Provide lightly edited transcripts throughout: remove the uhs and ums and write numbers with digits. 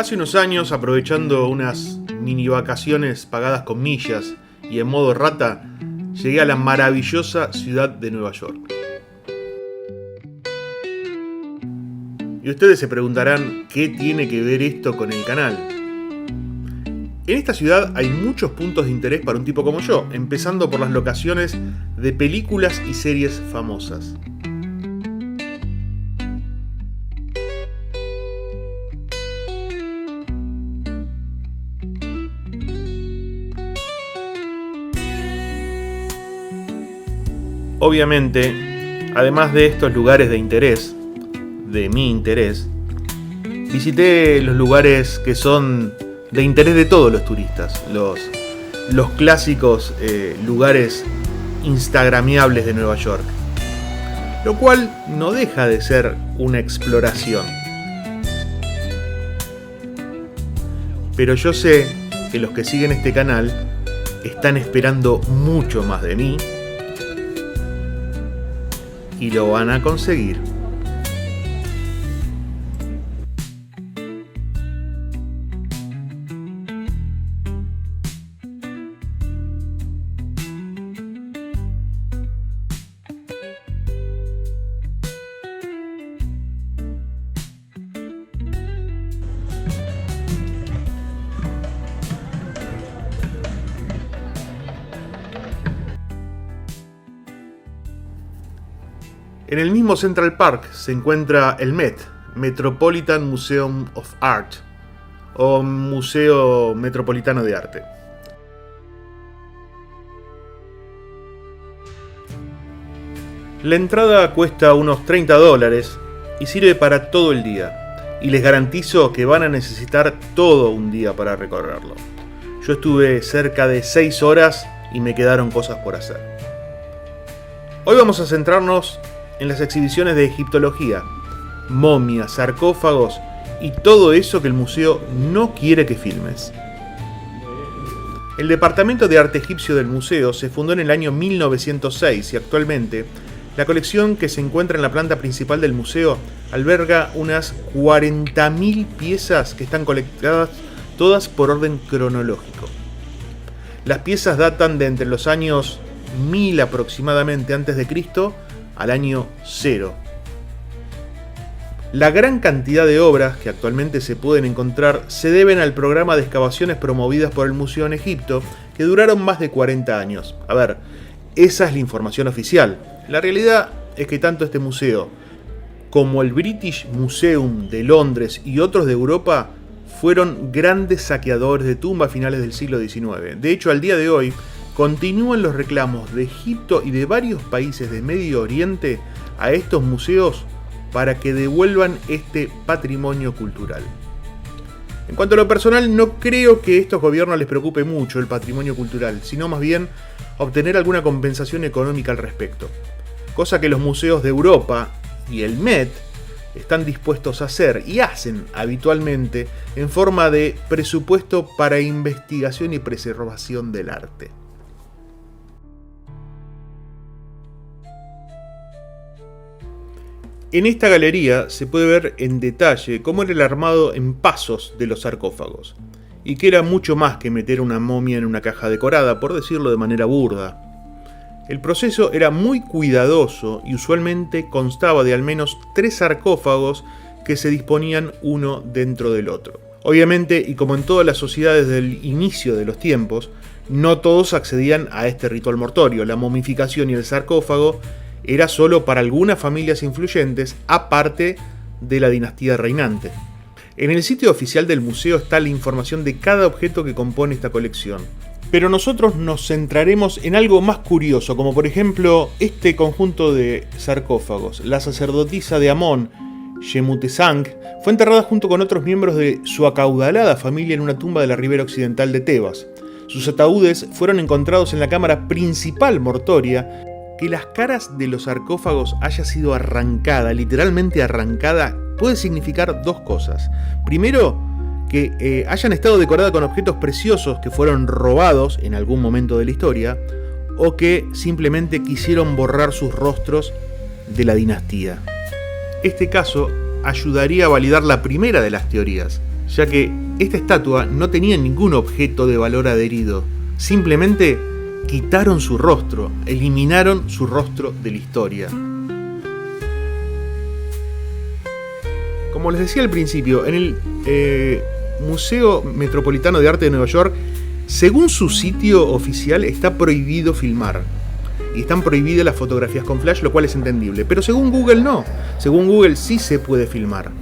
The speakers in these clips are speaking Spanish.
Hace unos años, aprovechando unas mini vacaciones pagadas con millas y en modo rata, llegué a la maravillosa ciudad de Nueva York. Y ustedes se preguntarán qué tiene que ver esto con el canal. En esta ciudad hay muchos puntos de interés para un tipo como yo, empezando por las locaciones de películas y series famosas. Obviamente, además de estos lugares de interés, de mi interés, visité los lugares que son de interés de todos los turistas, los clásicos lugares instagramiables de Nueva York, lo cual no deja de ser una exploración. Pero yo sé que los que siguen este canal están esperando mucho más de mí y lo van a conseguir. En el mismo Central Park se encuentra el Met, Metropolitan Museum of Art, o Museo Metropolitano de Arte. La entrada cuesta unos $30 y sirve para todo el día, y les garantizo que van a necesitar todo un día para recorrerlo. Yo estuve cerca de 6 horas y me quedaron cosas por hacer. Hoy vamos a centrarnos en las exhibiciones de egiptología, momias, sarcófagos y todo eso que el museo no quiere que filmes. El Departamento de Arte Egipcio del museo se fundó en el año 1906 y actualmente la colección que se encuentra en la planta principal del museo alberga unas 40.000 piezas que están colectadas todas por orden cronológico. Las piezas datan de entre los años 1000 aproximadamente antes de Cristo al año 0. La gran cantidad de obras que actualmente se pueden encontrar se deben al programa de excavaciones promovidas por el museo en Egipto, que duraron más de 40 años. A ver, esa es la información oficial. La realidad es que tanto este museo como el British Museum de Londres y otros de Europa fueron grandes saqueadores de tumbas a finales del siglo XIX. De hecho, al día de hoy, continúan los reclamos de Egipto y de varios países de Medio Oriente a estos museos para que devuelvan este patrimonio cultural. En cuanto a lo personal, no creo que a estos gobiernos les preocupe mucho el patrimonio cultural, sino más bien obtener alguna compensación económica al respecto, cosa que los museos de Europa y el Met están dispuestos a hacer y hacen habitualmente en forma de presupuesto para investigación y preservación del arte. En esta galería se puede ver en detalle cómo era el armado en pasos de los sarcófagos, y que era mucho más que meter una momia en una caja decorada, por decirlo de manera burda. El proceso era muy cuidadoso y usualmente constaba de al menos 3 sarcófagos que se disponían uno dentro del otro. Obviamente, y como en todas las sociedades del inicio de los tiempos, no todos accedían a este ritual mortuorio. La momificación y el sarcófago era solo para algunas familias influyentes, aparte de la dinastía reinante. En el sitio oficial del museo está la información de cada objeto que compone esta colección. Pero nosotros nos centraremos en algo más curioso, como por ejemplo este conjunto de sarcófagos. La sacerdotisa de Amón, Shemutesang, fue enterrada junto con otros miembros de su acaudalada familia en una tumba de la ribera occidental de Tebas. Sus ataúdes fueron encontrados en la cámara principal mortuoria. Que las caras de los sarcófagos haya sido arrancada, literalmente arrancada, puede significar dos cosas. Primero, que hayan estado decoradas con objetos preciosos que fueron robados en algún momento de la historia, o que simplemente quisieron borrar sus rostros de la dinastía. Este caso ayudaría a validar la primera de las teorías, ya que esta estatua no tenía ningún objeto de valor adherido, simplemente quitaron su rostro, eliminaron su rostro de la historia. Como les decía al principio, en el Museo Metropolitano de Arte de Nueva York, según su sitio oficial, está prohibido filmar. Y están prohibidas las fotografías con flash, lo cual es entendible. Pero según Google no. Según Google sí se puede filmar.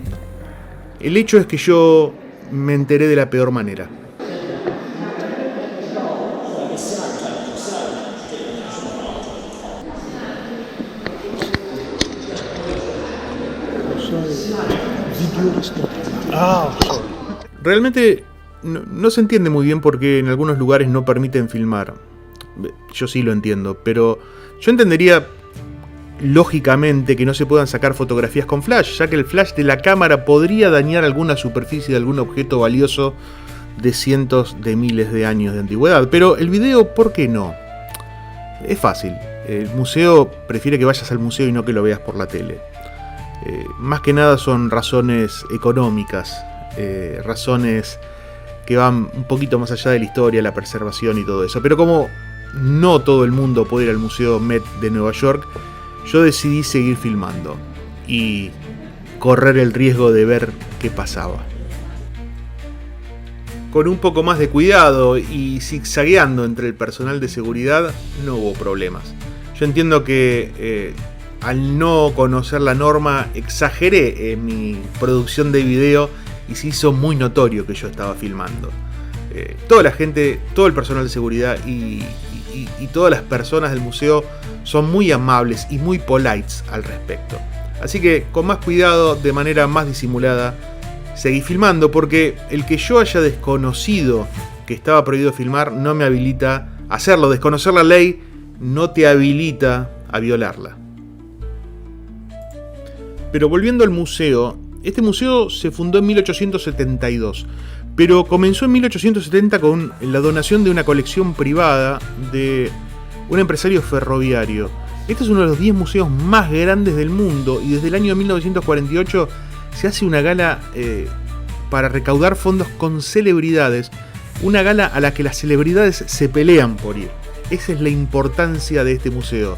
El hecho es que yo me enteré de la peor manera. Realmente no se entiende muy bien por qué en algunos lugares no permiten filmar. Yo sí lo entiendo, pero yo entendería lógicamente que no se puedan sacar fotografías con flash, ya que el flash de la cámara podría dañar alguna superficie de algún objeto valioso de cientos de miles de años de antigüedad. Pero el video, ¿por qué no? Es fácil. El museo prefiere que vayas al museo y no que lo veas por la tele. Más que nada son razones económicas, razones que van un poquito más allá de la historia, la preservación y todo eso. Pero como no todo el mundo puede ir al Museo Met de Nueva York, yo decidí seguir filmando y correr el riesgo de ver qué pasaba. Con un poco más de cuidado y zigzagueando entre el personal de seguridad, no hubo problemas. Yo entiendo que al no conocer la norma, exageré en mi producción de video y se hizo muy notorio que yo estaba filmando. Toda la gente, todo el personal de seguridad y todas las personas del museo son muy amables y muy polites al respecto. Así que con más cuidado, de manera más disimulada, seguí filmando, porque el que yo haya desconocido que estaba prohibido filmar no me habilita a hacerlo. Desconocer la ley no te habilita a violarla. Pero volviendo al museo, este museo se fundó en 1872, pero comenzó en 1870 con la donación de una colección privada de un empresario ferroviario. Este es uno de los 10 museos más grandes del mundo y desde el año 1948 se hace una gala para recaudar fondos con celebridades, una gala a la que las celebridades se pelean por ir. Esa es la importancia de este museo.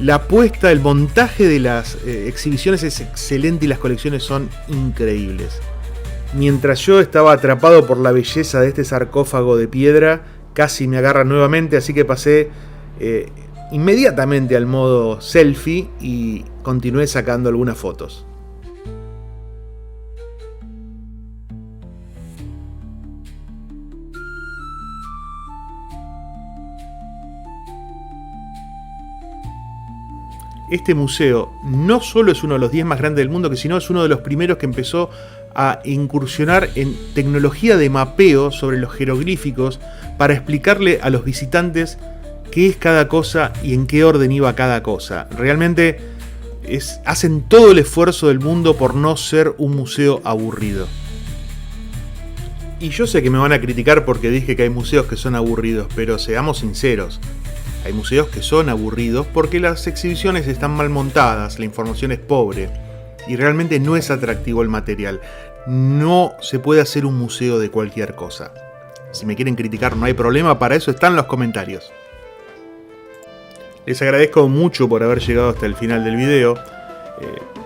La apuesta, el montaje de las exhibiciones es excelente y las colecciones son increíbles. Mientras yo estaba atrapado por la belleza de este sarcófago de piedra, casi me agarra nuevamente, así que pasé inmediatamente al modo selfie y continué sacando algunas fotos. Este museo no solo es uno de los 10 más grandes del mundo, sino es uno de los primeros que empezó a incursionar en tecnología de mapeo sobre los jeroglíficos para explicarle a los visitantes qué es cada cosa y en qué orden iba cada cosa. Realmente hacen todo el esfuerzo del mundo por no ser un museo aburrido. Y yo sé que me van a criticar porque dije que hay museos que son aburridos, pero seamos sinceros. Hay museos que son aburridos porque las exhibiciones están mal montadas, la información es pobre y realmente no es atractivo el material. No se puede hacer un museo de cualquier cosa. Si me quieren criticar no hay problema, para eso están los comentarios. Les agradezco mucho por haber llegado hasta el final del video.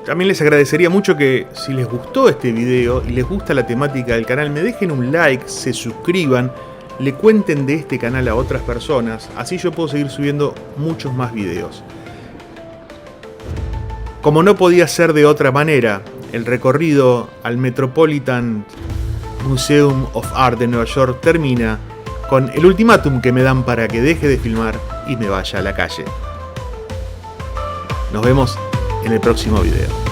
También les agradecería mucho que si les gustó este video y les gusta la temática del canal, me dejen un like, se suscriban, le cuenten de este canal a otras personas, así yo puedo seguir subiendo muchos más videos. Como no podía ser de otra manera, el recorrido al Metropolitan Museum of Art de Nueva York termina con el ultimátum que me dan para que deje de filmar y me vaya a la calle. Nos vemos en el próximo video.